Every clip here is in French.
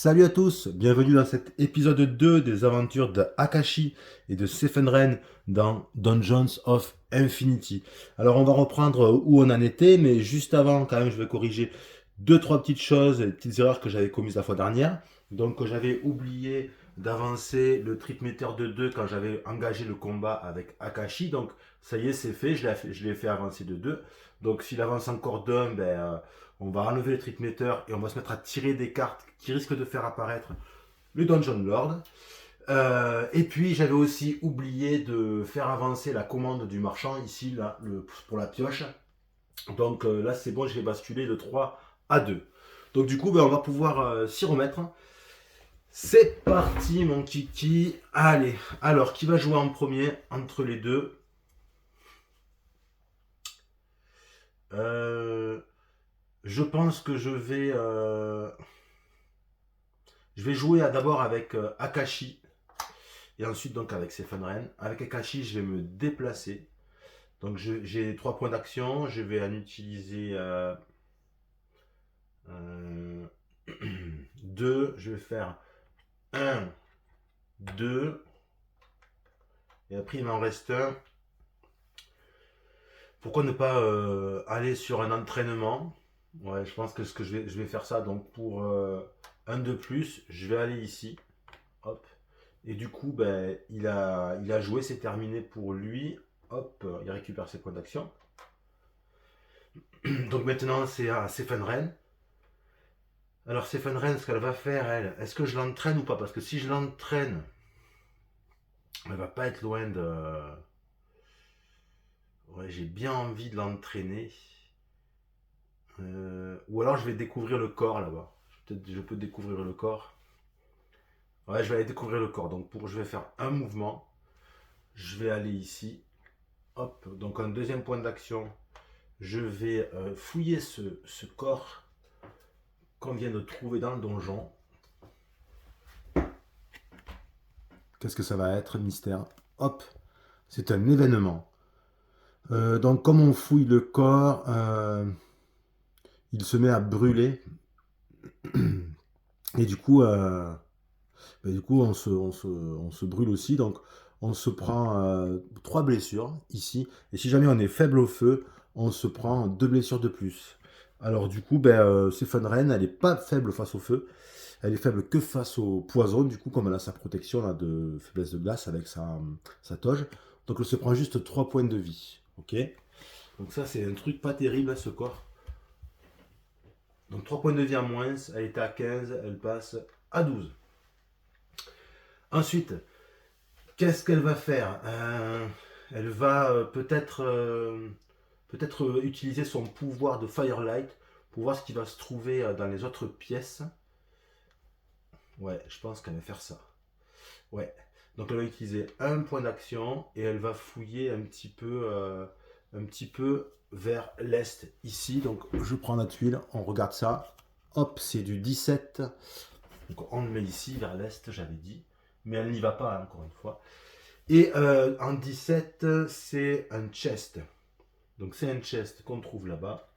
Salut à tous, bienvenue dans cet épisode 2 des aventures de Akashi et de Sefenren dans Dungeons of Infinity. Alors on va reprendre où on en était, mais juste avant quand même je vais corriger deux trois petites choses, des petites erreurs que j'avais commises la fois dernière. Donc j'avais oublié d'avancer le trip meter de 2 quand j'avais engagé le combat avec Akashi, donc ça y est c'est fait, je l'ai fait avancer de 2. Donc s'il avance encore d'un, on va enlever le trip meter et on va se mettre à tirer des cartes qui risquent de faire apparaître le Dungeon Lord. Et puis j'avais aussi oublié de faire avancer la commande du marchand ici là, pour la pioche. Donc là c'est bon, j'ai basculé de 3 à 2. Donc du coup on va pouvoir s'y remettre. C'est parti mon kiki. Allez, alors qui va jouer en premier entre les deux? Je pense que je vais jouer d'abord avec Akashi et ensuite donc avec Sefenren. Avec Akashi, je vais me déplacer. Donc j'ai 3 points d'action. Je vais en utiliser 2. Je vais faire 1, 2. Et après, il m'en reste un. Pourquoi ne pas aller sur un entraînement? Ouais, je pense que je vais faire ça. Donc pour un de plus, je vais aller ici. Hop. Et du coup, il a joué, c'est terminé pour lui. Hop, il récupère ses points d'action. Donc maintenant, c'est à Sefenren. Alors Sefenren, ce qu'elle va faire, elle, est-ce que je l'entraîne ou pas? Parce que si je l'entraîne, elle va pas être loin de... Ouais, j'ai bien envie de l'entraîner. Ou alors je vais découvrir le corps là-bas. Peut-être je peux découvrir le corps. Ouais, je vais aller découvrir le corps. Donc je vais faire un mouvement. Je vais aller ici. Hop, donc un deuxième point d'action. Je vais fouiller ce corps qu'on vient de trouver dans le donjon. Qu'est-ce que ça va être, mystère? Hop, c'est un événement. Donc comme on fouille le corps, il se met à brûler. Et du coup on se brûle aussi. Donc on se prend 3 blessures ici. Et si jamais on est faible au feu, on se prend 2 blessures de plus. Alors du coup, Sefenren, elle n'est pas faible face au feu. Elle est faible que face au poison, du coup, comme elle a sa protection là, de faiblesse de glace avec sa toge. Donc elle se prend juste 3 points de vie. Ok. Donc ça, c'est un truc pas terrible à ce corps. Donc 3 points de vie en moins, elle était à 15, elle passe à 12. Ensuite, qu'est-ce qu'elle va faire? Elle va peut-être utiliser son pouvoir de Firelight pour voir ce qui va se trouver dans les autres pièces. Ouais, je pense qu'elle va faire ça. Ouais. Donc elle va utiliser un point d'action et elle va fouiller un petit peu vers l'est ici. Donc je prends la tuile, on regarde ça. Hop, c'est du 17. Donc on le met ici vers l'est, j'avais dit. Mais elle n'y va pas, hein, encore une fois. Et en 17, c'est un chest. Donc c'est un chest qu'on trouve là-bas.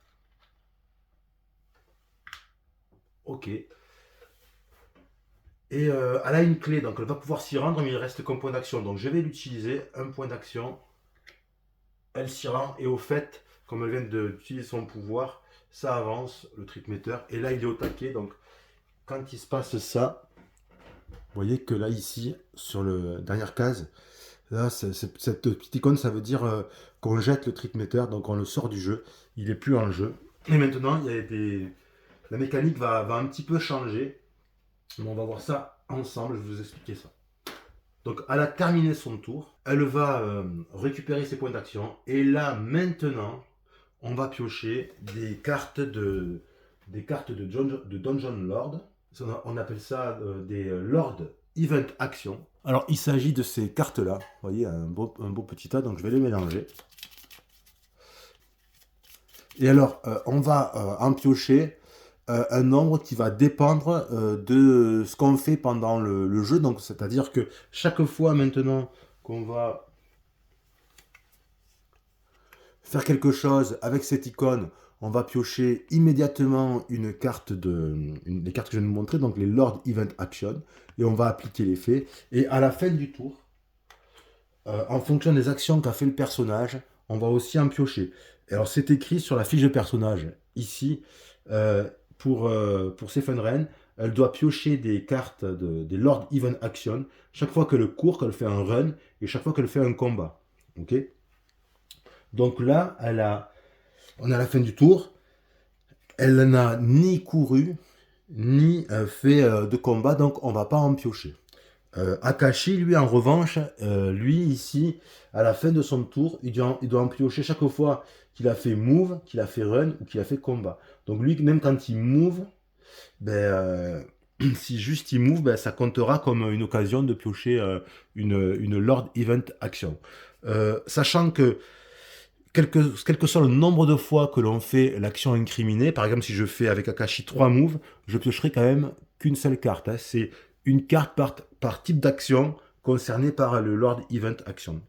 Ok. Et elle a une clé, donc elle va pouvoir s'y rendre, mais il reste qu'un point d'action. Donc je vais l'utiliser, un point d'action. Elle s'y rend, et au fait, comme elle vient d'utiliser son pouvoir, ça avance, le trip meter. Et là, il est au taquet, donc quand il se passe ça, vous voyez que là, ici, sur la dernière case, là, cette petite icône, ça veut dire qu'on jette le trip meter, donc on le sort du jeu. Il n'est plus en jeu. Et maintenant, la mécanique va un petit peu changer. Mais on va voir ça ensemble, je vais vous expliquer ça. Donc elle a terminé son tour, elle va récupérer ses points d'action, et là maintenant, on va piocher des cartes de Dungeon Lord. On appelle ça des Lord Event Action. Alors il s'agit de ces cartes-là, vous voyez, un beau petit tas, donc je vais les mélanger. Et alors, on va en piocher un nombre qui va dépendre de ce qu'on fait pendant le jeu. Donc, c'est-à-dire que chaque fois maintenant qu'on va faire quelque chose avec cette icône, on va piocher immédiatement une carte les cartes que je viens de vous montrer, donc les Lord Event Action, et on va appliquer l'effet. Et à la fin du tour, en fonction des actions qu'a fait le personnage, on va aussi en piocher. Et alors c'est écrit sur la fiche de personnage, ici, euh, pour Sefenren, elle doit piocher des cartes des Lord Event Action chaque fois qu'elle court, qu'elle fait un run, et chaque fois qu'elle fait un combat. Ok. Donc là, on est à la fin du tour. Elle n'a ni couru, ni fait de combat, donc on va pas en piocher. Akashi, lui, en revanche, lui, ici, à la fin de son tour, il doit en piocher chaque fois qu'il a fait move, qu'il a fait run ou qu'il a fait combat. Donc lui, même quand il move, ben, si juste il move, ben, ça comptera comme une occasion de piocher une Lord Event Action. Sachant que quel que soit le nombre de fois que l'on fait l'action incriminée, par exemple si je fais avec Akashi 3 moves, je piocherai quand même qu'une seule carte. Hein. C'est une carte par type d'action concernée par le Lord Event Action.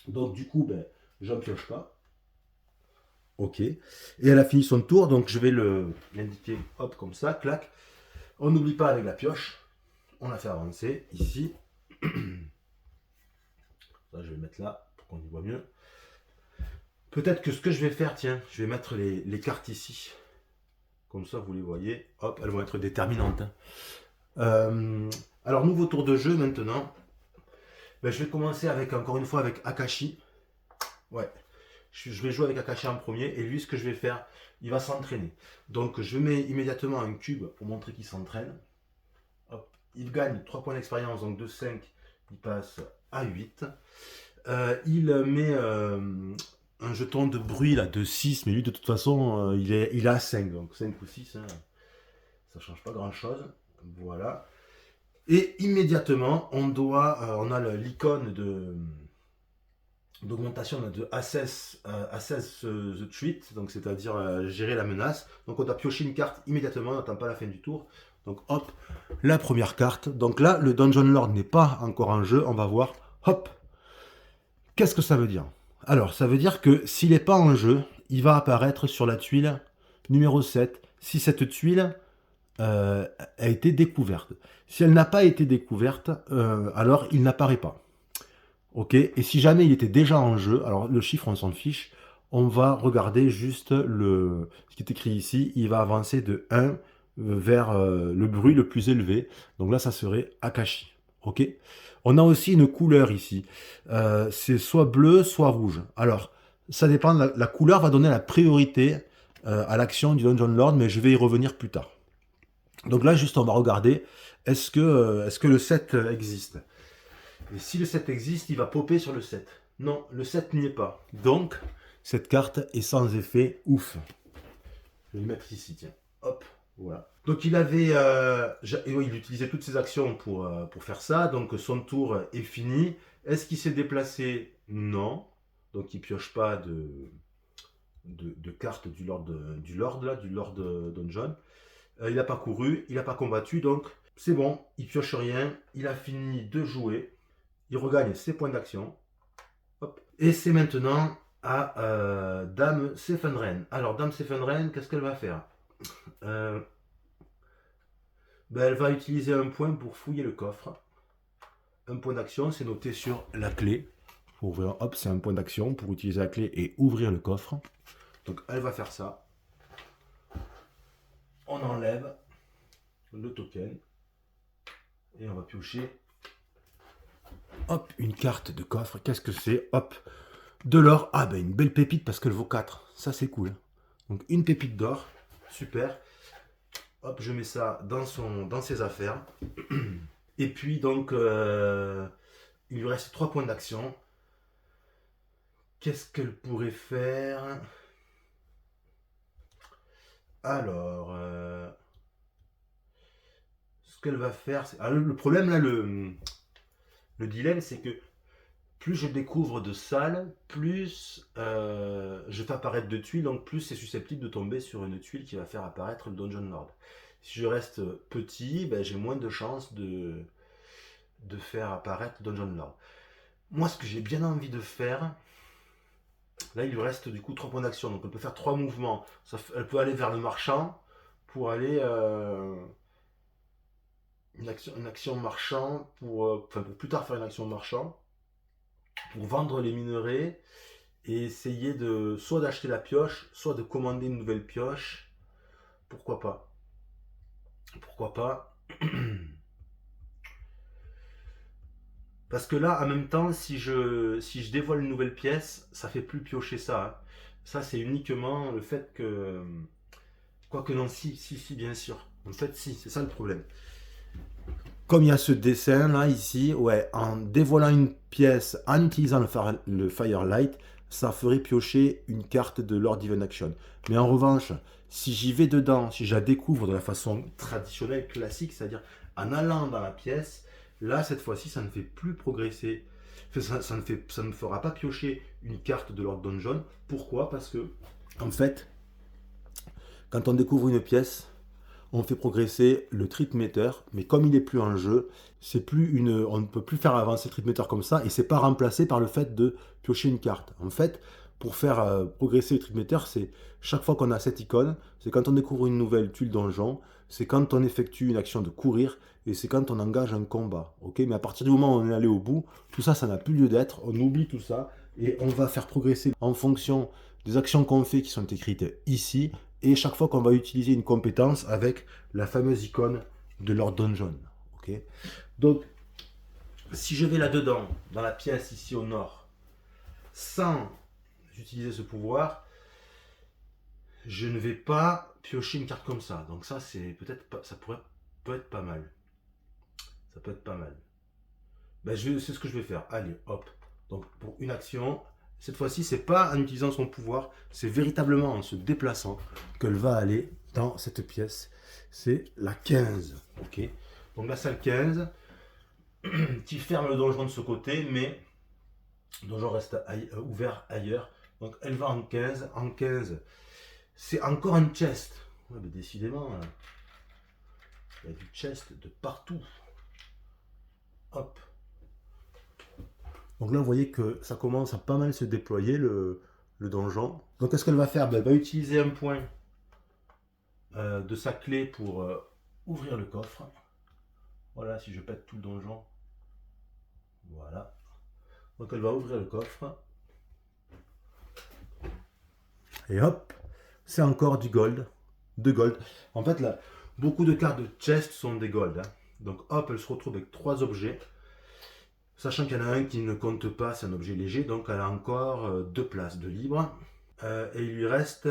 Donc du coup, ben, j'en pioche pas. Ok. Et elle a fini son tour, donc je vais l'indiquer, hop, comme ça, clac. On n'oublie pas avec la pioche. On la fait avancer ici. Ça, je vais le mettre là pour qu'on y voit mieux. Peut-être que ce que je vais faire, tiens, je vais mettre les cartes ici. Comme ça, vous les voyez. Hop, elles vont être déterminantes. Alors, nouveau tour de jeu maintenant. Ben, je vais commencer avec, encore une fois, avec Akashi. Ouais. Je vais jouer avec Akashi en premier. Et lui, ce que je vais faire, il va s'entraîner. Donc, je mets immédiatement un cube pour montrer qu'il s'entraîne. Hop. Il gagne 3 points d'expérience. Donc, de 5, il passe à 8. Il met un jeton de bruit là, de 6, mais lui de toute façon il est à 5, donc 5 ou 6, hein, ça change pas grand chose. Voilà. Et immédiatement on a l'icône d'augmentation de assess the threat, donc c'est-à-dire gérer la menace. Donc on doit piocher une carte immédiatement, on n'attend pas la fin du tour. Donc hop, la première carte. Donc là le Dungeon Lord n'est pas encore en jeu, on va voir. Hop, qu'est-ce que ça veut dire? Alors, ça veut dire que s'il n'est pas en jeu, il va apparaître sur la tuile numéro 7 si cette tuile a été découverte. Si elle n'a pas été découverte, alors il n'apparaît pas. Ok. Et si jamais il était déjà en jeu, alors le chiffre on s'en fiche, on va regarder juste ce qui est écrit ici, il va avancer de 1 vers le bruit le plus élevé. Donc là, ça serait Akashi. Ok. On a aussi une couleur ici. C'est soit bleu, soit rouge. Alors, ça dépend. La couleur va donner la priorité à l'action du Dungeon Lord, mais je vais y revenir plus tard. Donc là, juste, on va regarder est-ce que le 7 existe. Et si le 7 existe, il va popper sur le 7. Non, le 7 n'y est pas. Donc, cette carte est sans effet. Ouf. Je vais le mettre ici, tiens. Hop, voilà. Donc il utilisait toutes ses actions pour faire ça. Donc son tour est fini. Est-ce qu'il s'est déplacé? Non. Donc il pioche pas de cartes du Lord là, du Lord Dungeon. Il n'a pas couru, il n'a pas combattu, donc c'est bon, il pioche rien. Il a fini de jouer. Il regagne ses points d'action. Hop. Et c'est maintenant à Dame Sefenren. Alors Dame Sefenren, qu'est-ce qu'elle va faire? Ben, elle va utiliser un point pour fouiller le coffre. Un point d'action, c'est noté sur la clé. Pour ouvrir, hop, c'est un point d'action pour utiliser la clé et ouvrir le coffre. Donc elle va faire ça. On enlève le token et on va piocher. Hop, une carte de coffre. Qu'est-ce que c'est? Hop, de l'or. Ah ben une belle pépite parce qu'elle vaut 4. Ça c'est cool. Donc une pépite d'or. Super. Hop, je mets ça dans ses affaires. Et puis donc, il lui reste 3 points d'action. Qu'est-ce qu'elle pourrait faire? Alors, ce qu'elle va faire, c'est... Alors, le problème là, le dilemme, c'est que plus je découvre de salles, plus je fais apparaître de tuiles, donc plus c'est susceptible de tomber sur une tuile qui va faire apparaître le Dungeon Lord. Si je reste petit, ben, j'ai moins de chances de faire apparaître Dungeon Lord. Moi, ce que j'ai bien envie de faire, Là, il lui reste du coup 3 points d'action. Donc, elle peut faire 3 mouvements. Elle peut aller vers le marchand pour aller... une action marchand pour plus tard faire une action marchand pour vendre les minerais et essayer de soit d'acheter la pioche, soit de commander une nouvelle pioche. Pourquoi pas? Pourquoi pas? Parce que là, en même temps, si je dévoile une nouvelle pièce, ça fait plus piocher ça, hein. Ça, c'est uniquement le fait que... Quoique non, si, bien sûr. En fait, si, c'est ça le problème. Comme il y a ce dessin là, ici, ouais, en dévoilant une pièce, en utilisant le Firelight, ça ferait piocher une carte de Lord Even Action. Mais en revanche, si j'y vais dedans, si je la découvre de la façon traditionnelle, classique, c'est-à-dire en allant dans la pièce, là, cette fois-ci, ça ne fait plus progresser. Enfin, ça ne fera pas piocher une carte de Lord Donjon. Pourquoi? Parce que, en fait, quand on découvre une pièce, on fait progresser le trip meter, mais comme il n'est plus en jeu, on ne peut plus faire avancer le trip meter comme ça, et c'est pas remplacé par le fait de piocher une carte. En fait, pour faire progresser le trip meter, c'est chaque fois qu'on a cette icône, c'est quand on découvre une nouvelle tuile donjon, c'est quand on effectue une action de courir, et c'est quand on engage un combat. Ok, mais à partir du moment où on est allé au bout, tout ça, ça n'a plus lieu d'être, on oublie tout ça, et on va faire progresser en fonction des actions qu'on fait qui sont écrites ici, et chaque fois qu'on va utiliser une compétence avec la fameuse icône de Lord Donjon. Okay, donc, si je vais là-dedans, dans la pièce ici au nord, sans utiliser ce pouvoir, je ne vais pas piocher une carte comme ça. Donc ça, c'est peut-être pas, peut être pas mal. Ça peut être pas mal. Ben, c'est ce que je vais faire. Allez, hop. Donc pour une action, cette fois-ci, c'est pas en utilisant son pouvoir, c'est véritablement en se déplaçant qu'elle va aller dans cette pièce. C'est la 15. Ok. Donc la salle 15, qui ferme le donjon de ce côté, mais le donjon reste ouvert ailleurs. Donc elle va en 15. En 15, c'est encore un chest. Ouais, mais décidément, il y a du chest de partout. Hop. Donc là, vous voyez que ça commence à pas mal se déployer le donjon. Donc qu'est-ce qu'elle va faire? Elle va utiliser un point de sa clé pour ouvrir le coffre. Voilà, si je pète tout le donjon. Voilà. Donc elle va ouvrir le coffre. Et hop, c'est encore du gold. De gold. En fait, là, beaucoup de cartes de chest sont des gold, hein. Donc hop, elle se retrouve avec 3 objets. Sachant qu'il y en a un qui ne compte pas, c'est un objet léger, donc elle a encore 2 places de libre. Et il lui reste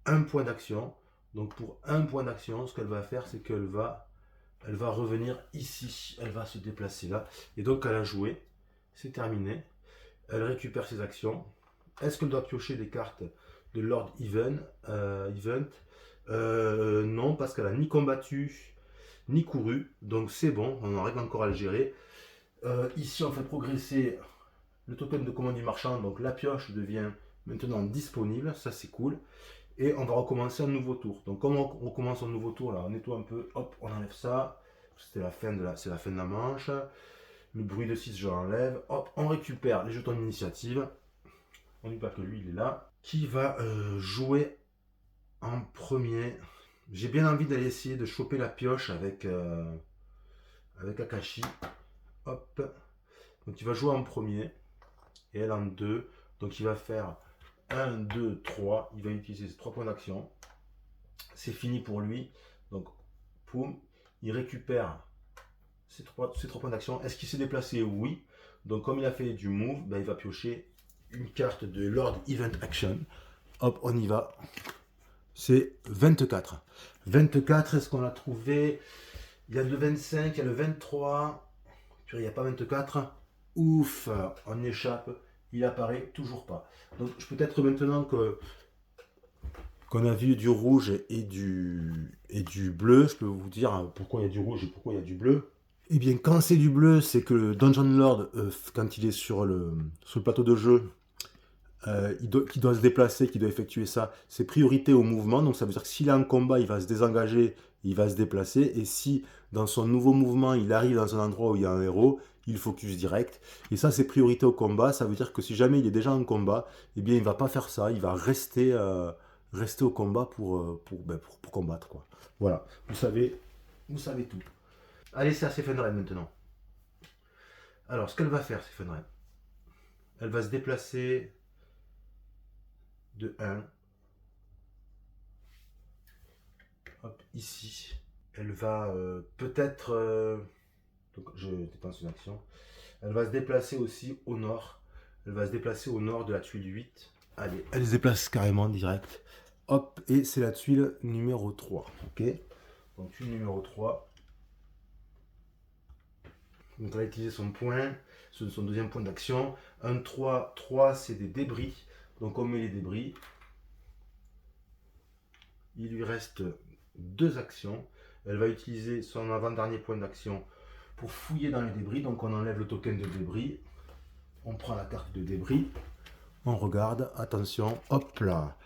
un point d'action. Donc pour un point d'action, ce qu'elle va faire, c'est qu'elle va, revenir ici. Elle va se déplacer là. Et donc elle a joué. C'est terminé. Elle récupère ses actions. Est-ce qu'elle doit piocher des cartes de Lord Event? Non, parce qu'elle a ni combattu, ni couru. Donc c'est bon, on en règle encore à le gérer. Ici, on fait progresser le token de commande du marchand. Donc la pioche devient maintenant disponible. Ça, c'est cool. Et on va recommencer un nouveau tour. Donc comme on recommence un nouveau tour, là, on nettoie un peu. Hop, on enlève ça. C'est la fin de la manche. Le bruit de 6, je l'enlève. Hop, on récupère les jetons d'initiative. On n'oublie pas que lui, il est là. Qui va jouer en premier? J'ai bien envie d'aller essayer de choper la pioche avec Akashi. Hop. Donc il va jouer en premier. Et elle en 2. Donc il va faire 1, 2, 3. Il va utiliser ses 3 points d'action. C'est fini pour lui. Donc, poum. Il récupère ses 3 points d'action. Est-ce qu'il s'est déplacé? Oui. Donc comme il a fait du move, ben, il va piocher une carte de Lord Event Action. Hop, on y va. C'est 24. 24, est-ce qu'on l'a trouvé? Il y a le 25, il y a le 23. Puis il n'y a pas 24. Ouf, on échappe. Il apparaît toujours pas. Donc peut-être maintenant qu'on a vu du rouge et du bleu, je peux vous dire pourquoi il y a du rouge et pourquoi il y a du bleu. Eh bien, quand c'est du bleu, c'est que le Dungeon Lord, quand il est sur le plateau de jeu, qui doit se déplacer, qui doit effectuer ça, c'est priorité au mouvement. Donc ça veut dire que s'il est en combat, il va se désengager, il va se déplacer. Et si dans son nouveau mouvement, il arrive dans un endroit où il y a un héros, il focus direct. Et ça, c'est priorité au combat. Ça veut dire que si jamais il est déjà en combat, eh bien, il ne va pas faire ça. Il va rester au combat pour combattre, quoi. Voilà, vous savez tout. Allez, c'est à Sefenren maintenant. Alors, ce qu'elle va faire, Sefenren, elle va se déplacer de 1. Hop, ici. Elle va peut-être... donc, je dépense une action. Elle va se déplacer aussi au nord. Elle va se déplacer au nord de la tuile 8. Allez, elle se déplace carrément direct. Hop, et c'est la tuile numéro 3. Ok. Donc, tuile numéro 3. Donc, elle va utiliser son point, son deuxième point d'action. 1, 3, 3, c'est des débris. Donc, on met les débris. Il lui reste 2 actions. Elle va utiliser son avant-dernier point d'action pour fouiller dans les débris. Donc, on enlève le token de débris. On prend la carte de débris. On regarde. Attention. Hop là.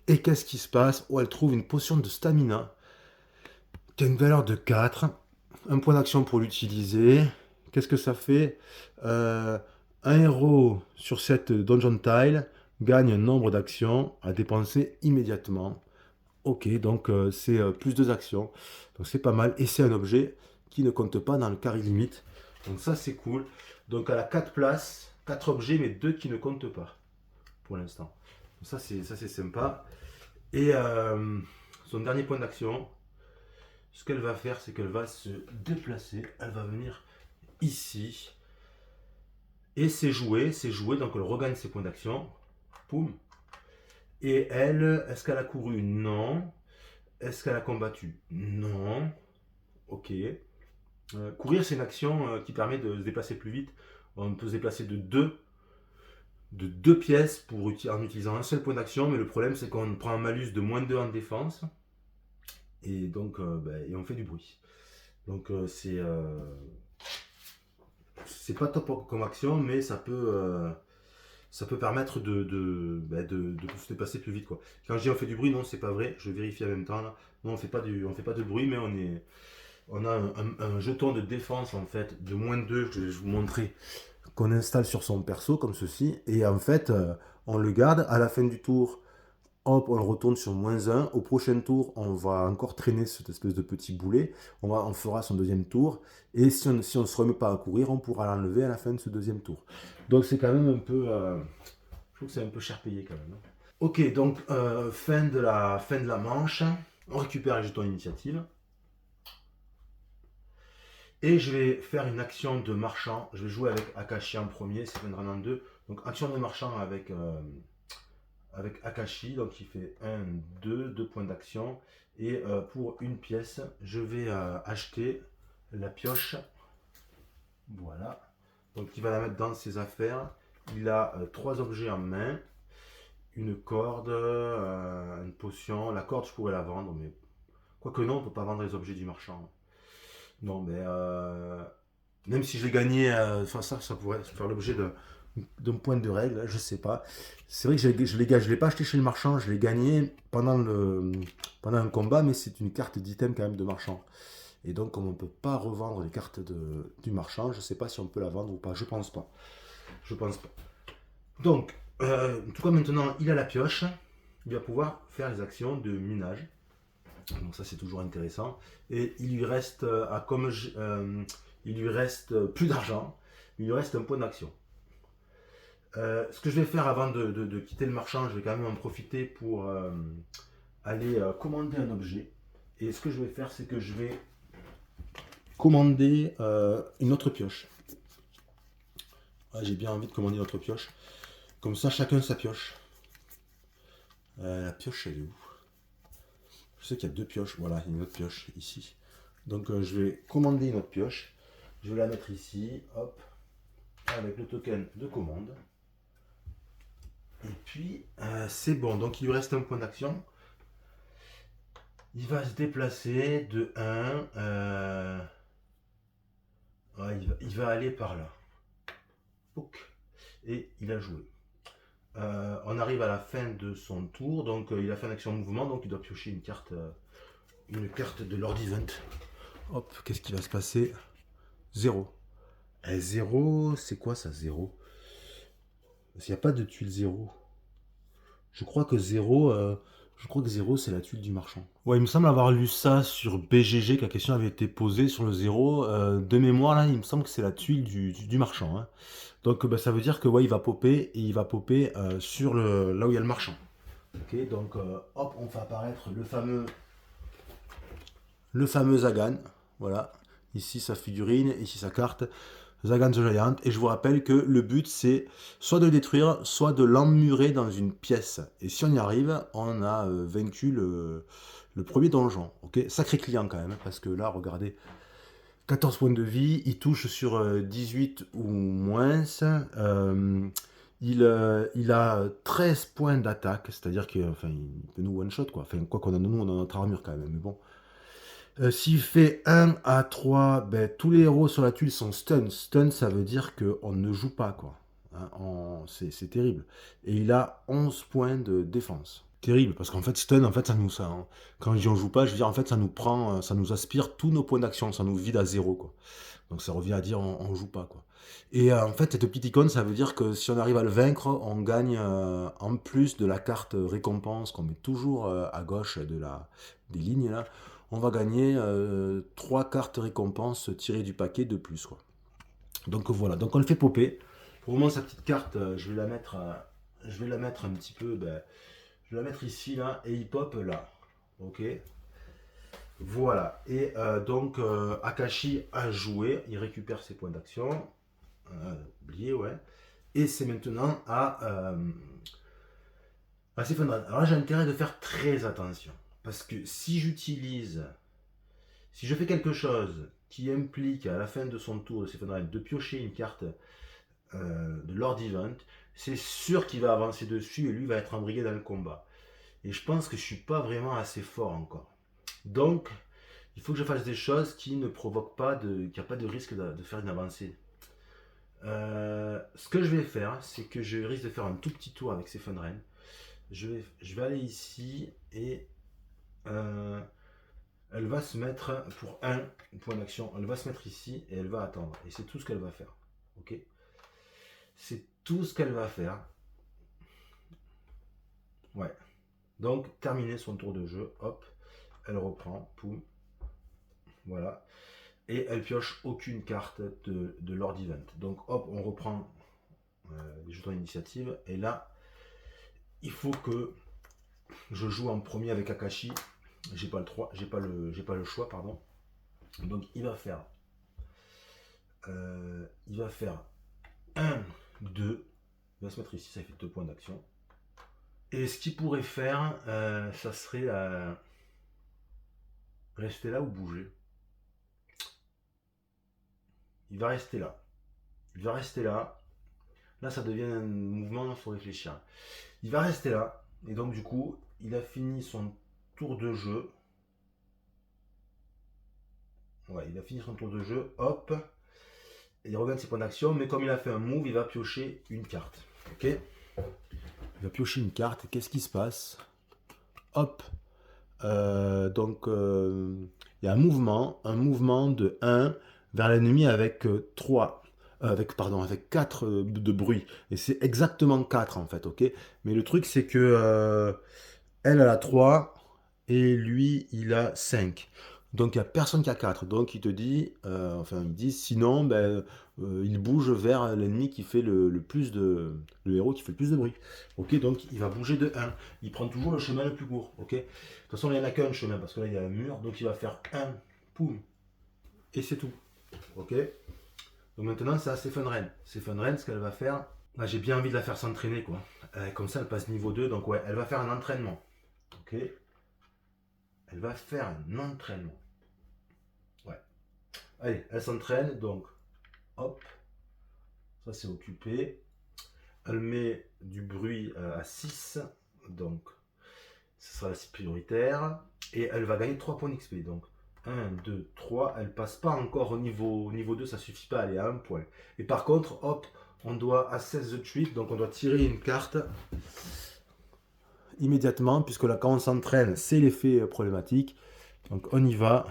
Et qu'est-ce qui se passe? Oh, elle trouve une potion de stamina qui a une valeur de 4. Un point d'action pour l'utiliser. Qu'est-ce que ça fait? Un héros sur cette dungeon tile gagne un nombre d'actions à dépenser immédiatement. Ok, donc c'est plus 2 actions. Donc c'est pas mal. Et c'est un objet qui ne compte pas dans le carry limite. Donc ça c'est cool. Donc elle a 4 places, 4 objets, mais 2 qui ne comptent pas pour l'instant. Ça c'est sympa. Et son dernier point d'action, ce qu'elle va faire, c'est qu'elle va se déplacer. Elle va venir ici. Et c'est joué, donc elle regagne ses points d'action. Poum. Et elle, est-ce qu'elle a couru? Non. Est-ce qu'elle a combattu? Non. Ok. Courir, c'est une action qui permet de se déplacer plus vite. On peut se déplacer de deux pièces en utilisant un seul point d'action, mais le problème c'est qu'on prend un malus de -2 en défense, et donc et on fait du bruit. Donc c'est pas top comme action, mais ça peut permettre de se déplacer plus vite, quoi. Quand je dis on fait du bruit, non, c'est pas vrai, je vérifie en même temps là. Non, on fait pas de bruit, mais on a un jeton de défense en fait de -2, je vais vous montrer, qu'on installe sur son perso comme ceci, et en fait on le garde à la fin du tour. Hop, on le retourne sur -1. Au prochain tour, on va encore traîner cette espèce de petit boulet. On fera son deuxième tour. Et si on ne se remet pas à courir, on pourra l'enlever à la fin de ce deuxième tour. Donc c'est quand même un peu... je trouve que c'est un peu cher payé quand même, hein. Ok, donc fin de la manche. On récupère les jetons initiative. Et je vais faire une action de marchand. Je vais jouer avec Akashi en premier, Sefenren en 2. Donc action de marchand avec Akashi, donc il fait 1, 2 points d'action. Et pour une pièce, je vais acheter la pioche. Voilà. Donc il va la mettre dans ses affaires. Il a 3 objets en main. Une corde, une potion. La corde, je pourrais la vendre, mais quoique non, on ne peut pas vendre les objets du marchand. Non, mais même si je l'ai gagné, ça pourrait faire l'objet d'un point de règle, je sais pas. C'est vrai que je l'ai pas acheté chez le marchand, je l'ai gagné pendant un combat, mais c'est une carte d'item quand même de marchand. Et donc, comme on ne peut pas revendre les cartes du marchand, je sais pas si on peut la vendre ou pas. Je pense pas. Je pense pas. Donc, en tout cas, maintenant, il a la pioche. Il va pouvoir faire les actions de minage. Donc ça, c'est toujours intéressant. Et il lui reste, il lui reste plus d'argent. Il lui reste un point d'action. Ce que je vais faire avant de quitter le marchand, je vais quand même en profiter pour aller commander un objet. Et ce que je vais faire, c'est que je vais commander une autre pioche. Ouais, j'ai bien envie de commander une autre pioche. Comme ça, chacun sa pioche. La pioche, elle est où? Je sais qu'il y a 2 pioches. Voilà, il y a une autre pioche ici. Donc je vais commander une autre pioche. Je vais la mettre ici. Hop. Avec le token de commande. Et puis, c'est bon. Donc, il lui reste un point d'action. Il va se déplacer de 1. Ouais, il va aller par là. Ok. Et il a joué. on arrive à la fin de son tour, donc il a fait une action mouvement, donc il doit piocher une carte de Lord Event. Hop, qu'est-ce qui va se passer? 0. 0, c'est quoi ça, 0? Parce qu'il n'y a pas de tuile 0. Je crois que 0, c'est la tuile du marchand. Ouais, il me semble avoir lu ça sur BGG, que la question avait été posée sur le 0. De mémoire, là, il me semble que c'est la tuile du marchand, hein. Donc bah, ça veut dire que ouais, il va popper, et il va popper sur là où il y a le marchand. Ok, donc hop, on fait apparaître le fameux Zagan. Voilà, ici sa figurine, ici sa carte. Zagan the Giant. Et je vous rappelle que le but c'est soit de le détruire, soit de l'emmurer dans une pièce. Et si on y arrive, on a vaincu le premier donjon. Ok, sacré client quand même, parce que là, regardez, 14 points de vie, il touche sur 18 ou moins. Il a 13 points d'attaque, c'est-à-dire qu'il peut nous one-shot, quoi. Enfin, quoi qu'on a, nous, on a notre armure quand même, mais bon. S'il fait 1 à 3, ben, tous les héros sur la tuile sont stun. Stun, ça veut dire qu'on ne joue pas, quoi. Hein, c'est terrible. Et il a 11 points de défense. Terrible, parce qu'en fait, stun, en fait, hein. Quand je dis on joue pas, je veux dire, en fait, ça nous prend, ça nous aspire tous nos points d'action, ça nous vide à zéro, quoi. Donc ça revient à dire on joue pas, quoi. Et en fait, cette petite icône, ça veut dire que si on arrive à le vaincre, on gagne en plus de la carte récompense qu'on met toujours à gauche des lignes là, on va gagner 3 cartes récompenses tirées du paquet de plus, quoi. Donc voilà, donc on le fait popper. Pour le moment, sa petite carte, je vais la mettre un petit peu, ben, je vais la mettre ici là, et il pop là. Ok. Voilà, et donc Akashi a joué, il récupère ses points d'action, oublié, ouais, et c'est maintenant à s'effondrer. Alors là, j'ai intérêt de faire très attention, parce que si je fais quelque chose qui implique à la fin de son tour de s'effondrer de piocher une carte de Lord Event, c'est sûr qu'il va avancer dessus et lui va être embrigué dans le combat. Et je pense que je suis pas vraiment assez fort encore. Donc, il faut que je fasse des choses qui ne provoquent pas qu'il n'y a pas de risque de faire une avancée. Ce que je vais faire, c'est que je risque de faire un tout petit tour avec ces Funren. Je vais aller ici et elle va se mettre pour un point d'action. Elle va se mettre ici et elle va attendre. Et c'est tout ce qu'elle va faire. Ok. C'est tout ce qu'elle va faire. Ouais. Donc, terminer son tour de jeu. Hop. Elle reprend. Poum. Voilà. Et elle pioche aucune carte de Lord Event. Donc hop, on reprend les jetons d'initiative. Et là, il faut que je joue en premier avec Akashi. J'ai pas le choix, pardon. Donc il va faire 1, 2. Il va se mettre ici, ça fait 2 points d'action. Et ce qu'il pourrait faire, ça serait rester là ou bouger. Il va rester là. Il va rester là. Là, ça devient un mouvement, il faut réfléchir. Il va rester là. Et donc, du coup, il a fini son tour de jeu. Ouais, il a fini son tour de jeu. Hop. Et il regagne ses points d'action. Mais comme il a fait un move, il va piocher une carte. Ok. Il va piocher une carte. Et qu'est-ce qui se passe? Hop. Donc, il y a un mouvement de 1 vers l'ennemi avec 3. Avec 4 de bruit. Et c'est exactement 4 en fait, ok. Mais le truc, c'est que elle a 3 et lui, il a 5. Donc, il n'y a personne qui a 4. Donc, il te dit, ils disent, sinon, ben, il bouge vers l'ennemi qui fait le héros qui fait le plus de bruit. Ok, donc il va bouger de 1. Il prend toujours le chemin le plus court. Ok. De toute façon, il n'y en a qu'un chemin parce que là, il y a un mur. Donc, il va faire 1, poum, et c'est tout. Ok. Donc maintenant, c'est à Stephenren. Stephenren, ce qu'elle va faire, là, j'ai bien envie de la faire s'entraîner, quoi. Comme ça, elle passe niveau 2. Donc, ouais, elle va faire un entraînement. Ok. Elle va faire un entraînement. Ouais. Allez, elle s'entraîne, donc, hop. Ça, c'est occupé. Elle met du bruit à 6. Donc, ce sera la prioritaire. Et elle va gagner 3 points d'XP. Donc, 1, 2, 3. Elle passe pas encore au niveau 2. Ça suffit pas. Elle est à 1 point. Et par contre, hop, on doit assess the trip, donc on doit tirer une carte immédiatement, puisque là, quand on s'entraîne, c'est l'effet problématique. Donc on y va.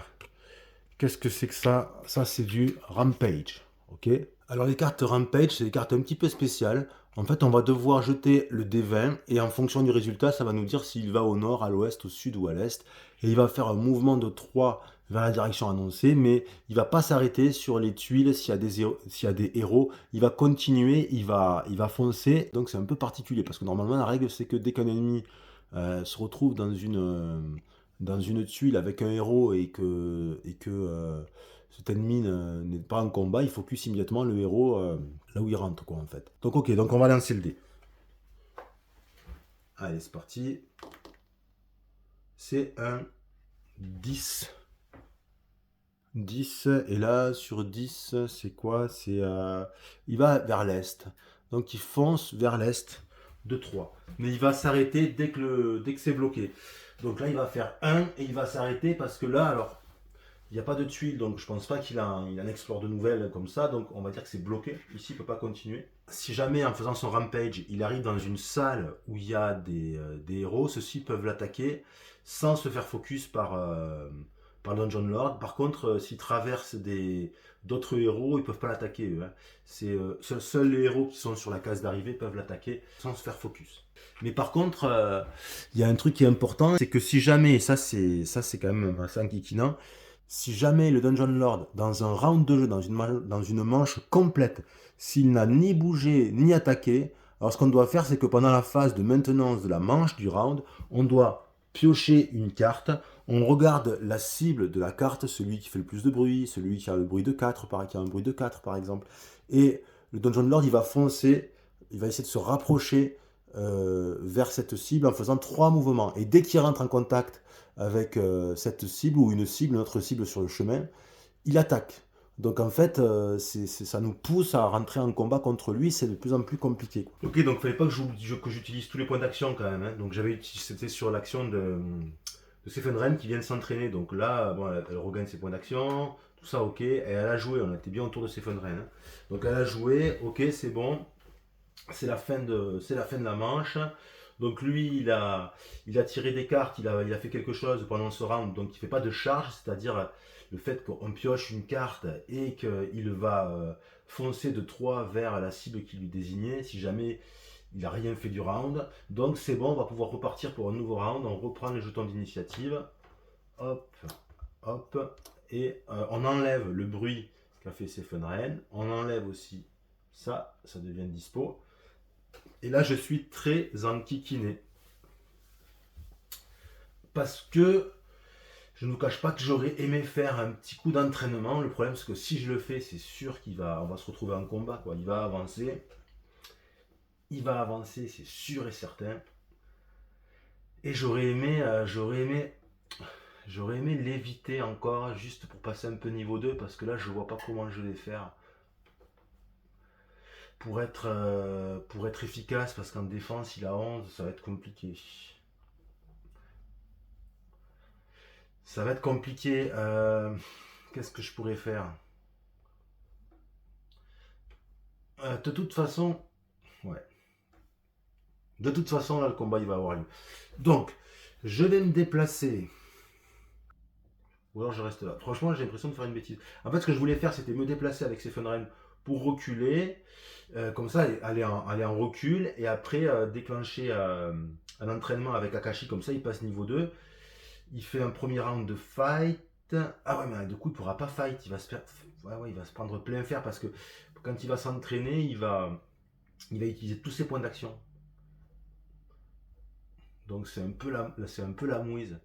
Qu'est-ce que c'est que ça? Ça, c'est du Rampage. Ok. Alors les cartes Rampage, c'est des cartes un petit peu spéciales. En fait, on va devoir jeter le D20 et en fonction du résultat, ça va nous dire s'il va au nord, à l'ouest, au sud ou à l'est. Et il va faire un mouvement de 3 vers la direction annoncée, mais il va pas s'arrêter sur les tuiles s'il y a des héros. Il va continuer, il va foncer. Donc c'est un peu particulier parce que normalement la règle c'est que dès qu'un ennemi se retrouve dans une tuile avec un héros et que cet ennemi n'est pas en combat, il focus immédiatement le héros là où il rentre, quoi, en fait. Donc ok, donc on va lancer le dé. Allez, c'est parti. C'est un 10. 10, et là, sur 10, c'est quoi? Il va vers l'est. Donc il fonce vers l'est de 3. Mais il va s'arrêter dès que c'est bloqué. Donc là, il va faire 1 et il va s'arrêter parce que là, alors, il n'y a pas de tuiles, donc je pense pas qu'il en explore de nouvelles comme ça, donc on va dire que c'est bloqué. Ici, il ne peut pas continuer. Si jamais, en faisant son rampage, il arrive dans une salle où il y a des héros, ceux-ci peuvent l'attaquer sans se faire focus par le Dungeon Lord. Par contre, s'ils traversent d'autres héros, ils ne peuvent pas l'attaquer, eux, hein. Seuls les héros qui sont sur la case d'arrivée peuvent l'attaquer sans se faire focus. Mais par contre, il y a un truc qui est important, c'est que si jamais, et ça c'est quand même assez enquiquinant, si jamais le Dungeon Lord, dans un round de jeu, dans une manche complète, s'il n'a ni bougé ni attaqué, alors ce qu'on doit faire, c'est que pendant la phase de maintenance de la manche du round, on doit piocher une carte, on regarde la cible de la carte, celui qui fait le plus de bruit, celui qui a le bruit de 4, qui a un bruit de 4 par exemple, et le Dungeon Lord, il va foncer, il va essayer de se rapprocher vers cette cible en faisant 3 mouvements. Et dès qu'il rentre en contact avec cette cible ou une autre cible sur le chemin, il attaque. Donc en fait, ça nous pousse à rentrer en combat contre lui, c'est de plus en plus compliqué, quoi. Ok, donc il fallait pas que j'utilise tous les points d'action quand même, hein. Donc c'était sur l'action de Stephen qui vient de s'entraîner. Donc là, bon, elle regagne ses points d'action, tout ça ok, et elle a joué, on était bien autour de Stephen, hein. Donc elle a joué, ok, c'est bon, c'est la fin de la manche. Donc lui, il a tiré des cartes, il a fait quelque chose pendant ce round, donc il ne fait pas de charge, c'est-à-dire le fait qu'on pioche une carte et qu'il va foncer de 3 vers la cible qui lui désignait, si jamais il n'a rien fait du round. Donc c'est bon, on va pouvoir repartir pour un nouveau round, on reprend les jetons d'initiative, hop, hop, et on enlève le bruit qu'a fait Stephen, on enlève aussi ça devient dispo. Et là, je suis très enquiquiné. Parce que je ne vous cache pas que j'aurais aimé faire un petit coup d'entraînement. Le problème, c'est que si je le fais, c'est sûr on va se retrouver en combat, quoi. Il va avancer. C'est sûr et certain. Et j'aurais aimé l'éviter encore, juste pour passer un peu niveau 2, parce que là, je vois pas comment je vais faire pour être efficace, parce qu'en défense, il a 11, ça va être compliqué. Ça va être compliqué. Qu'est-ce que je pourrais faire? De toute façon, ouais. De toute façon, là, le combat, il va avoir lieu. Donc, je vais me déplacer. Ou alors je reste là. Franchement, j'ai l'impression de faire une bêtise. En fait, ce que je voulais faire, c'était me déplacer avec Stephen pour reculer. Comme ça, aller en recul. Et après, déclencher un entraînement avec Akashi. Comme ça, il passe niveau 2. Il fait un premier round de fight. Ah ouais, mais du coup, il pourra pas fight. Il va se faire... ouais, il va se prendre plein fer parce que quand il va s'entraîner, il va utiliser tous ses points d'action. Donc c'est un peu la mouise.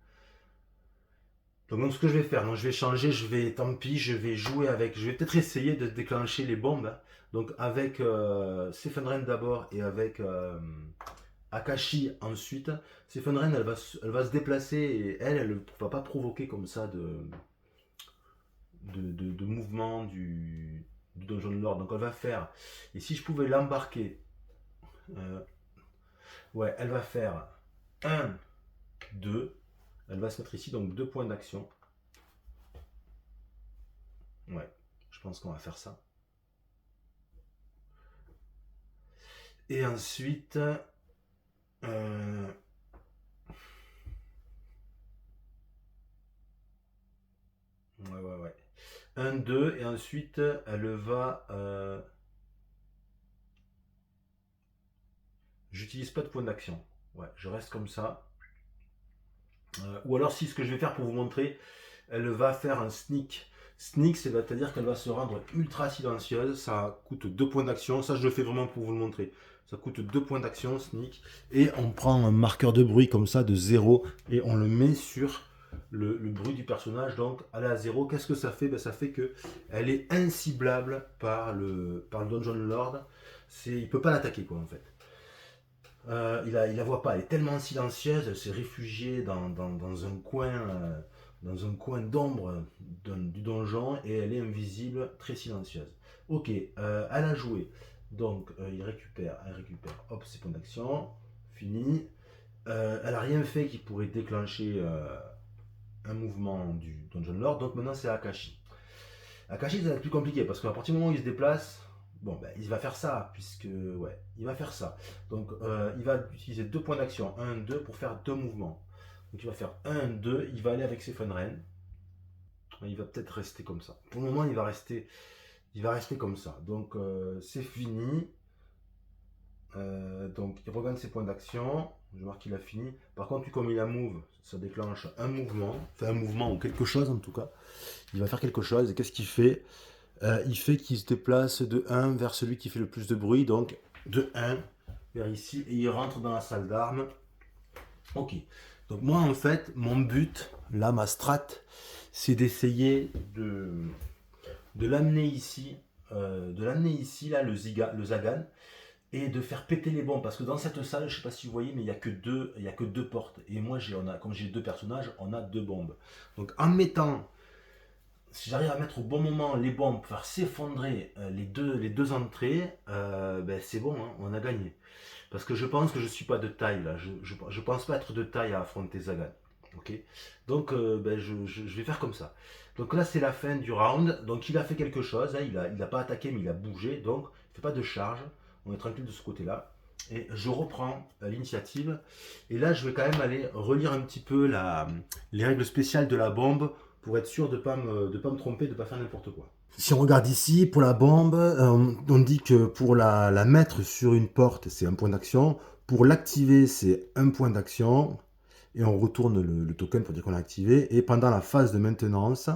Donc ce que je vais faire, je vais changer, tant pis, je vais jouer avec, je vais peut-être essayer de déclencher les bombes, hein. Donc avec Stephen d'abord et avec Akashi ensuite. Stephen elle va se déplacer et elle ne va pas provoquer comme ça de mouvement du Dungeon Lord. Donc elle va faire, et si je pouvais l'embarquer, ouais, elle va faire 1, 2, elle va se mettre ici, donc 2 points d'action. Ouais, je pense qu'on va faire ça. Et ensuite, ouais. 1, 2, et ensuite, elle va... j'utilise pas de point d'action. Ouais, je reste comme ça. Ou alors, si ce que je vais faire pour vous montrer, elle va faire un sneak. Sneak, c'est-à-dire qu'elle va se rendre ultra silencieuse. Ça coûte 2 points d'action. Ça, je le fais vraiment pour vous le montrer. Ça coûte 2 points d'action, sneak. Et on prend un marqueur de bruit comme ça de 0 et on le met sur le bruit du personnage. Donc, elle est à 0. Qu'est-ce que ça fait? Ben, ça fait qu'elle est inciblable par le Dungeon Lord. Il ne peut pas l'attaquer, quoi, en fait. Il la voit pas, elle est tellement silencieuse, elle s'est réfugiée dans un coin d'ombre du donjon et elle est invisible, très silencieuse. Ok, elle a joué. Donc elle récupère, hop, ses points d'action, fini. Elle a rien fait qui pourrait déclencher un mouvement du Dungeon Lord, donc maintenant c'est Akashi. Akashi, c'est plus compliqué parce qu'à partir du moment où il se déplace, bon, ben, il va faire ça, puisque, ouais, il va faire ça. Donc, il va utiliser 2 points d'action, 1, 2, pour faire 2 mouvements. Donc, il va faire 1, 2, il va aller avec ses Funren. Il va peut-être rester comme ça. Pour le moment, il va rester comme ça. Donc, c'est fini. Donc, il regagne ses points d'action. Je vois qu'il a fini. Par contre, comme il a move, ça déclenche un mouvement. Enfin, un mouvement ou quelque chose en tout cas. Il va faire quelque chose. Et qu'est-ce qu'il fait? Il fait qu'il se déplace de 1 vers celui qui fait le plus de bruit, donc de 1 vers ici, et il rentre dans la salle d'armes. Ok. Donc moi, en fait, mon but, là, ma strat, c'est d'essayer de l'amener ici, là, le Zagan, et de faire péter les bombes. Parce que dans cette salle, je sais pas si vous voyez, mais il y a que deux portes. Et moi, comme j'ai 2 personnages, on a 2 bombes. Donc en mettant, si j'arrive à mettre au bon moment les bombes pour faire s'effondrer les deux entrées, ben c'est bon, hein, on a gagné. Parce que je pense que je ne suis pas de taille là, je pense pas être de taille à affronter Zagan. Ok. Donc ben, je vais faire comme ça. Donc là c'est la fin du round, donc il a fait quelque chose, hein, il a pas attaqué mais il a bougé, donc il ne fait pas de charge, on est tranquille de ce côté-là. Et je reprends l'initiative. Et là, je vais quand même aller relire un petit peu les règles spéciales de la bombe pour être sûr de ne pas me tromper, de ne pas faire n'importe quoi. Si on regarde ici, pour la bombe, on dit que pour la mettre sur une porte, c'est un point d'action. Pour l'activer, c'est un point d'action. Et on retourne le token pour dire qu'on l'a activé. Et pendant la phase de maintenance,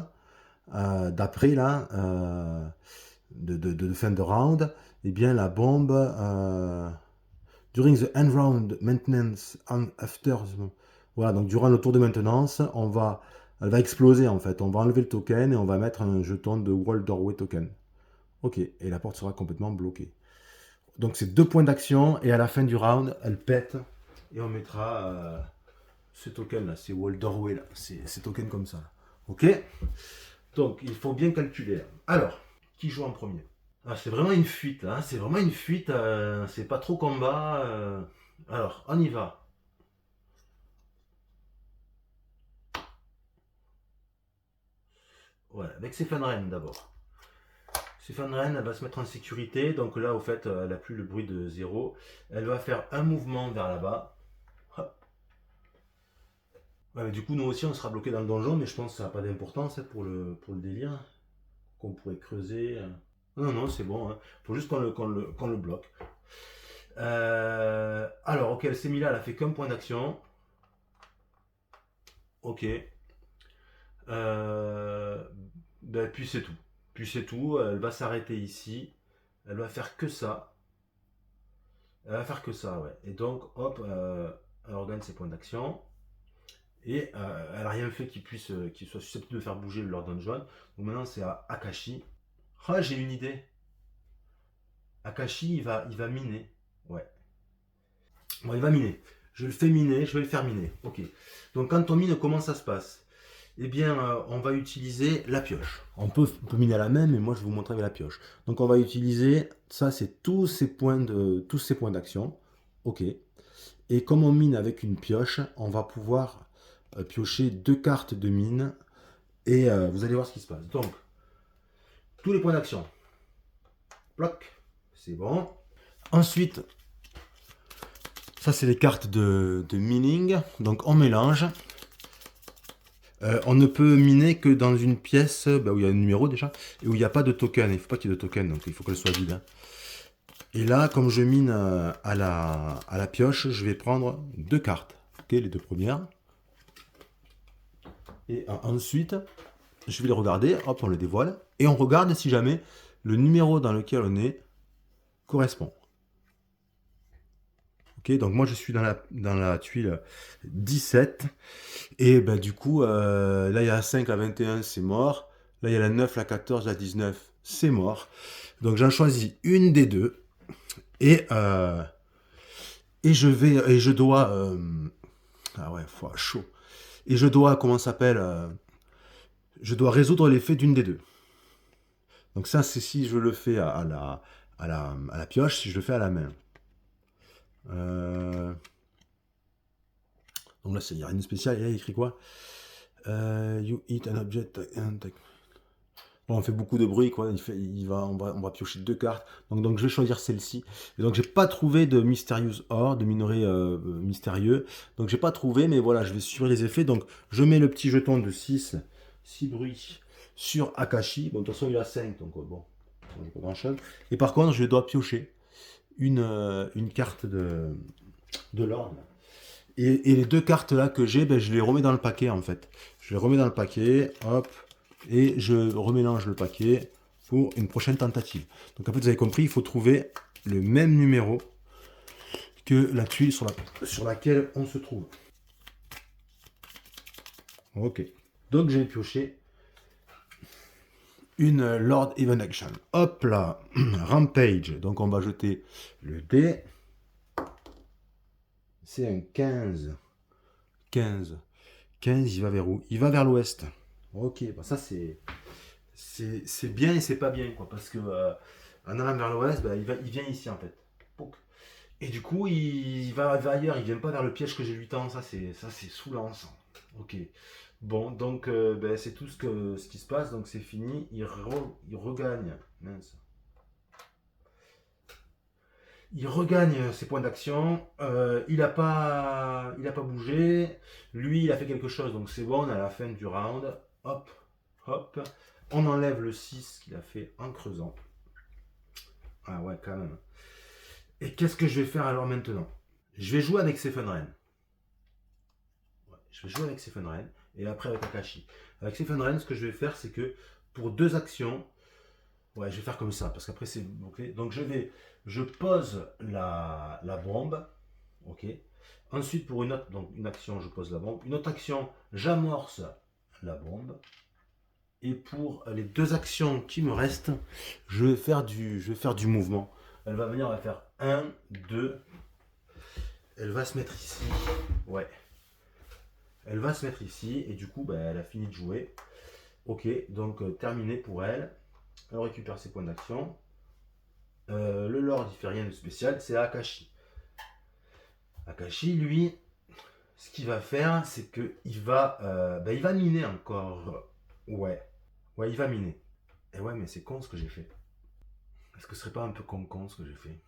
d'après là, de fin de round, eh bien la bombe, during the end round maintenance and after, voilà, donc durant le tour de maintenance, elle va exploser en fait. On va enlever le token et on va mettre un jeton de Wall Doorway Token. Ok, et la porte sera complètement bloquée. Donc c'est 2 points d'action et à la fin du round, elle pète et on mettra ce token là, ces Wall Doorway là, ces tokens comme ça. Ok. Donc il faut bien calculer. Alors, qui joue en premier? Ah, c'est vraiment une fuite là, hein, c'est vraiment une fuite, c'est pas trop combat. Alors, on y va. Voilà, avec Stéphane d'abord. Stéphane elle va se mettre en sécurité, donc là au fait elle n'a plus le bruit de 0. Elle va faire un mouvement vers là-bas. Ouais, du coup nous aussi on sera bloqué dans le donjon, mais je pense que ça n'a pas d'importance pour le délire. Qu'on pourrait creuser. Non, non, c'est bon, hein. Faut juste qu'on le bloque. Alors, ok, elle s'est mise là, elle a fait qu'un point d'action. Ok. Ben, puis c'est tout. Puis c'est tout. Elle va s'arrêter ici. Elle va faire que ça. Elle va faire que ça, ouais. Et donc, hop, elle regagne ses points d'action. Et elle n'a rien fait qui soit susceptible de faire bouger le Lord Dungeon. Donc maintenant, c'est à Akashi. Ah, j'ai une idée. Akashi, il va miner. Ouais. Bon, il va miner. Je le fais miner, je vais le faire miner. Ok. Donc quand on mine, comment ça se passe? Eh bien, on va utiliser la pioche. On peut miner à la main, mais moi je vais vous montrer avec la pioche. Donc on va utiliser, ça c'est tous ces points d'action. Ok. Et comme on mine avec une pioche, on va pouvoir piocher 2 cartes de mine. Et vous allez voir ce qui se passe. Donc, tous les points d'action. Bloc. C'est bon. Ensuite, Ça, c'est les cartes de mining. Donc, on mélange. On ne peut miner que dans une pièce où il y a un numéro déjà, et où il n'y a pas de token. Il ne faut pas qu'il y ait de token, donc il faut qu'elle soit vide. Hein. Et là, comme je mine à la pioche, je vais prendre 2 cartes. Ok, les 2 premières. Et ensuite, je vais les regarder. Hop, on les dévoile. Et on regarde si jamais le numéro dans lequel on est correspond. Ok, donc moi je suis dans la tuile 17. Et ben, du coup, là il y a la 5, la 21, c'est mort. Là il y a la 9, la 14, la 19, c'est mort. Donc j'en choisis une des deux. Et, je dois. Ah ouais, chaud. Et je dois, comment ça s'appelle je dois résoudre l'effet d'une des deux. Donc ça, c'est si je le fais à la pioche, si je le fais à la main. Donc là, il n'y a rien de spécial. Il y a écrit quoi You hit an object. Bon, on fait beaucoup de bruit, quoi. On va piocher 2 cartes. Donc je vais choisir celle-ci. Et donc j'ai pas trouvé de Mysterious Ore, de minerai mystérieux. Donc j'ai pas trouvé, mais voilà, je vais suivre les effets. Donc je mets le petit jeton de 6 bruits sur Akashi. Bon, de toute façon, il a 5, donc bon, pas grand-chose. Et par contre, je dois piocher une carte de l'ordre. Et les 2 cartes là que j'ai, ben, je les remets dans le paquet en fait. Je les remets dans le paquet, hop, et je remélange le paquet pour une prochaine tentative. Donc en fait, vous avez compris, il faut trouver le même numéro que la tuile sur laquelle on se trouve. Ok. Donc j'ai pioché une Lord Even Action. Hop là, Rampage. Donc on va jeter le dé. C'est un 15. 15. 15, il va vers où? Il va vers l'ouest. Ok, bah ça c'est bien et c'est pas bien, quoi, parce que en allant vers l'ouest, bah, il vient ici en fait. Et du coup, il va ailleurs, il vient pas vers le piège que j'ai 8 ans, ça c'est saoulant ça. Ok. Bon, donc ben, c'est tout ce qui se passe, donc c'est fini, il regagne. Mince. Il regagne ses points d'action, il a pas bougé, lui il a fait quelque chose, donc c'est bon, on est à la fin du round, hop, hop, on enlève le 6 qu'il a fait en creusant. Ah ouais, quand même. Et qu'est-ce que je vais faire alors maintenant? Je vais jouer avec Sefenren. Ouais, je vais jouer avec Sefenren, et après avec Akashi. Avec Sefenren, ce que je vais faire, c'est que pour 2 actions, ouais, je vais faire comme ça, parce qu'après c'est bouclé. Donc je pose la bombe, ok. Ensuite, pour une action, je pose la bombe. Une autre action, j'amorce la bombe. Et pour les 2 actions qui me restent, je vais faire du mouvement. Elle va venir, on va faire 1, 2. Elle va se mettre ici. Ouais. Elle va se mettre ici. Et du coup, bah, elle a fini de jouer. Ok, donc terminé pour elle. Elle récupère ses points d'action. Le Lord, il fait rien de spécial. C'est Akashi. Akashi, lui, ce qu'il va faire, c'est qu'il va, il va miner encore. Ouais. Ouais, il va miner. Et ouais, mais c'est con ce que j'ai fait. Est-ce que ce serait pas un peu con ce que j'ai fait?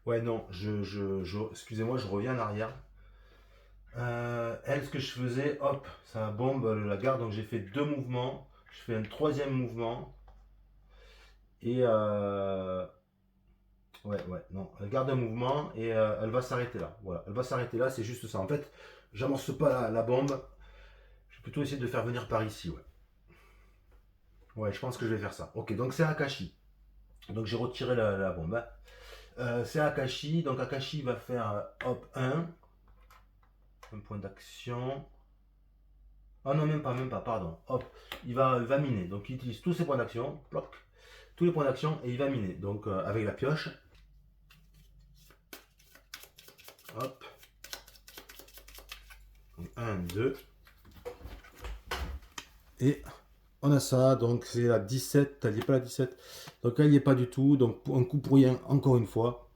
Ouais, non, excusez-moi, je reviens en arrière. Elle, ce que je faisais, hop, ça bombe la garde, donc j'ai fait 2 mouvements. Je fais un 3e mouvement. Et ouais, non, elle garde un mouvement et elle va s'arrêter là. Voilà, elle va s'arrêter là, c'est juste ça. En fait, j'amorce pas la bombe. Je vais plutôt essayer de faire venir par ici, ouais. Ouais, je pense que je vais faire ça. Ok, donc c'est Akashi. Donc j'ai retiré la bombe. Hein. C'est Akashi. Donc Akashi va faire hop 1 point d'action. Ah non, même pas, pardon. Hop, il va miner. Donc il utilise tous ses points d'action. Ploc. Tous les points d'action et il va miner. Donc avec la pioche. Hop. 1, 2. Et on a ça, donc c'est la 17, elle n'y est pas la 17. Donc elle n'y est pas du tout, donc un coup pour rien, encore une fois.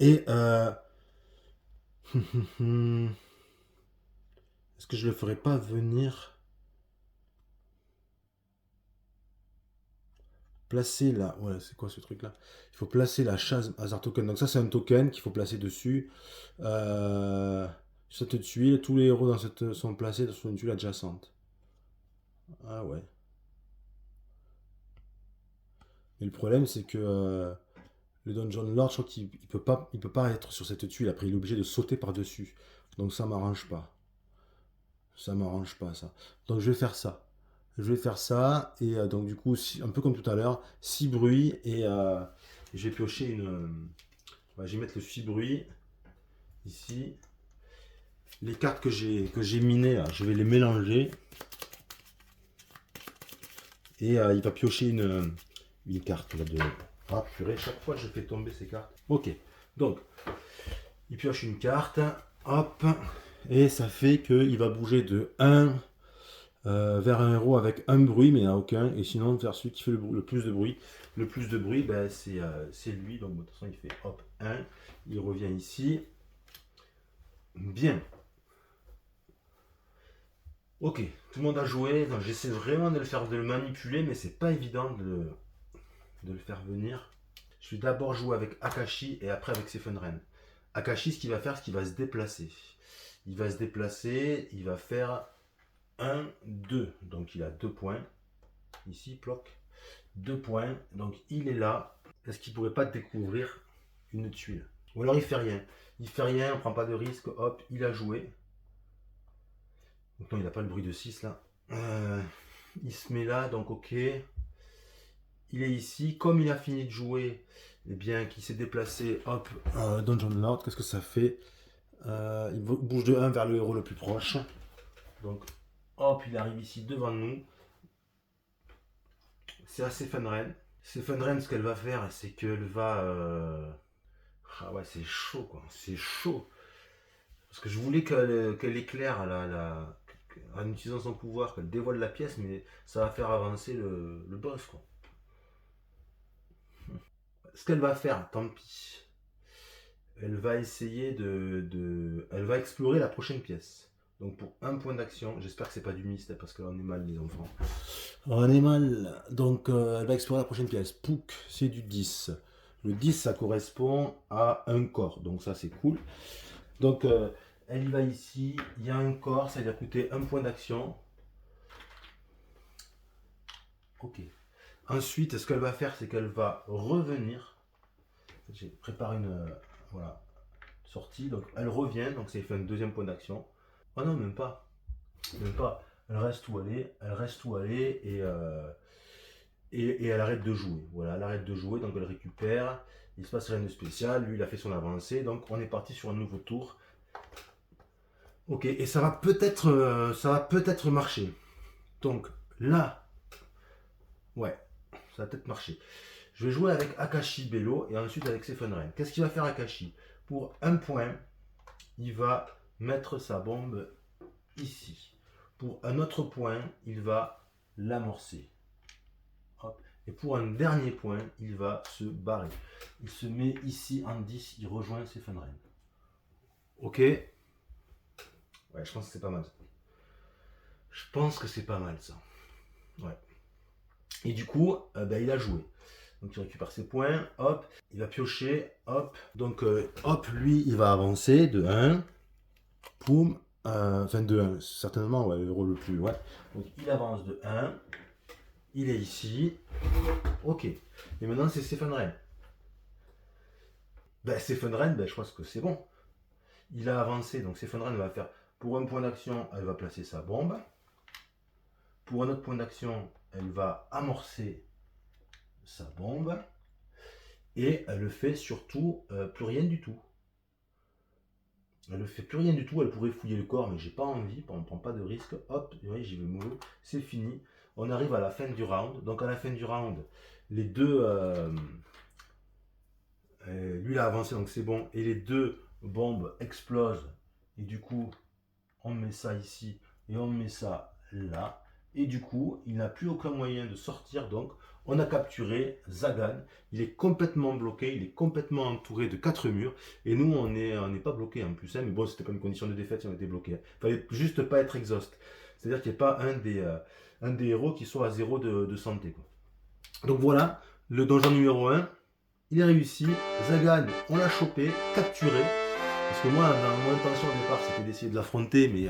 Et est-ce que je le ferai pas venir? placer la... Voilà, c'est quoi ce truc-là? Il faut placer la chasse hasard token. Donc ça, c'est un token qu'il faut placer dessus. Cette tuile, tous les héros dans cette sont placés sur une tuile adjacente. Ah ouais. Mais le problème, c'est que le Dungeon Lord, je crois qu'il il peut pas être sur cette tuile. Après, il est obligé de sauter par-dessus. Donc ça m'arrange pas. Ça m'arrange pas, ça. Donc je vais faire ça. Je vais faire ça. Et donc du coup, un peu comme tout à l'heure, 6 bruits. Et je vais piocher une... je vais mettre le 6 bruits ici. Les cartes que j'ai minées, là, je vais les mélanger. Et il va piocher une carte là, de... Ah purée, chaque fois je fais tomber ces cartes. Ok, donc il pioche une carte, hop, et ça fait qu'il va bouger de 1 vers un héros avec un bruit, mais il n'y en a aucun, et sinon vers celui qui fait le plus de bruit. Le plus de bruit, ben, c'est lui, donc de toute façon il fait hop 1, il revient ici. Bien. Ok, tout le monde a joué, donc j'essaie vraiment de le manipuler, mais c'est pas évident de le faire venir. Je vais d'abord jouer avec Akashi et après avec Sefenren. Akashi, ce qu'il va faire, c'est qu'il va se déplacer. Il va se déplacer, il va faire 1, 2. Donc il a 2 points. Ici, ploc. 2 points. Donc il est là. Est-ce qu'il ne pourrait pas découvrir une tuile? Ou alors il fait rien. Il fait rien, on ne prend pas de risque. Hop, il a joué. Donc non, il n'a pas le bruit de 6 là. Il se met là, donc ok. Il est ici. Comme il a fini de jouer, eh bien, qu'il s'est déplacé, hop, Dungeon Lord, qu'est-ce que ça fait? Il bouge de 1 vers le héros le plus proche. Donc, hop, il arrive ici devant nous. C'est assez Fenren. C'est Fenren, ce qu'elle va faire, c'est qu'elle va... Ah ouais, c'est chaud, quoi. C'est chaud. Parce que je voulais qu'elle éclaire en utilisant son pouvoir, qu'elle dévoile la pièce, mais ça va faire avancer le boss, quoi. Ce qu'elle va faire, tant pis. Elle va essayer Elle va explorer la prochaine pièce. Donc pour un point d'action, j'espère que c'est pas du mist, parce que là on est mal les enfants. On est mal. Donc elle va explorer la prochaine pièce. Pouk, c'est du 10. Le 10, ça correspond à un corps. Donc ça, c'est cool. Donc elle y va ici. Il y a un corps, ça lui a coûté un point d'action. Ok. Ensuite, ce qu'elle va faire, c'est qu'elle va revenir. J'ai préparé une... voilà. Sortie, donc elle revient, donc ça fait un deuxième point d'action. Oh non, même pas. Même pas. Elle reste où elle est, et elle arrête de jouer. Voilà, elle arrête de jouer, donc elle récupère. Il se passe rien de spécial. Lui, il a fait son avancée, donc on est parti sur un nouveau tour. Ok, et ça va peut-être marcher. Donc là, ouais, ça va peut-être marcher. Je vais jouer avec Akashi Bello et ensuite avec Sefenren. Qu'est-ce qu'il va faire Akashi? Pour un point, il va mettre sa bombe ici. Pour un autre point, il va l'amorcer. Et pour un dernier point, il va se barrer. Il se met ici en 10, il rejoint ses Fenren. Ok. Ouais, je pense que c'est pas mal. Je pense que c'est pas mal ça. Ouais. Et du coup, il a joué. Donc il récupère ses points, hop, il va piocher, hop. Donc hop, lui, il va avancer de 1, poum, enfin de 1, certainement, ouais, le héros le plus, ouais. Donc il avance de 1, il est ici, ok. Et maintenant c'est Sefenren. Sefenren, je pense que c'est bon. Il a avancé, donc Sefenren va faire, pour un point d'action, elle va placer sa bombe. Pour un autre point d'action, elle va amorcer sa bombe. Et elle ne fait surtout plus rien du tout. Elle ne fait plus rien du tout, elle pourrait fouiller le corps, mais j'ai pas envie, on ne prend pas de risque. Hop, oui, j'y vais mollo, c'est fini. On arrive à la fin du round. Donc à la fin du round, les deux... lui il a avancé, donc c'est bon. Et les deux bombes explosent. Et du coup, on met ça ici et on met ça là. Et du coup, il n'a plus aucun moyen de sortir. Donc, on a capturé Zagan. Il est complètement bloqué. Il est complètement entouré de 4 murs. Et nous, on n'est pas bloqué en plus. Hein, mais bon, c'était pas une condition de défaite si on était bloqué. Il fallait juste pas être exhaust. C'est-à-dire qu'il n'y ait pas un des héros qui soit à 0 de santé, quoi. Donc voilà, le donjon numéro 1, il est réussi. Zagan, on l'a chopé, capturé. Parce que moi, dans mon intention au départ, c'était d'essayer de l'affronter, mais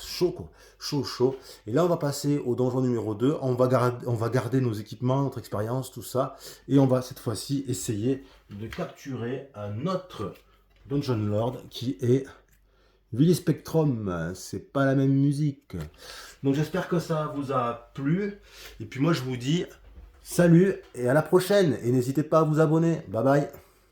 chaud quoi, chaud. Et là, on va passer au donjon numéro 2. On va garder nos équipements, notre expérience, tout ça. Et on va cette fois-ci essayer de capturer un autre Dungeon Lord qui est Willy Spectrum. C'est pas la même musique. Donc j'espère que ça vous a plu. Et puis moi, je vous dis salut et à la prochaine. Et n'hésitez pas à vous abonner. Bye bye.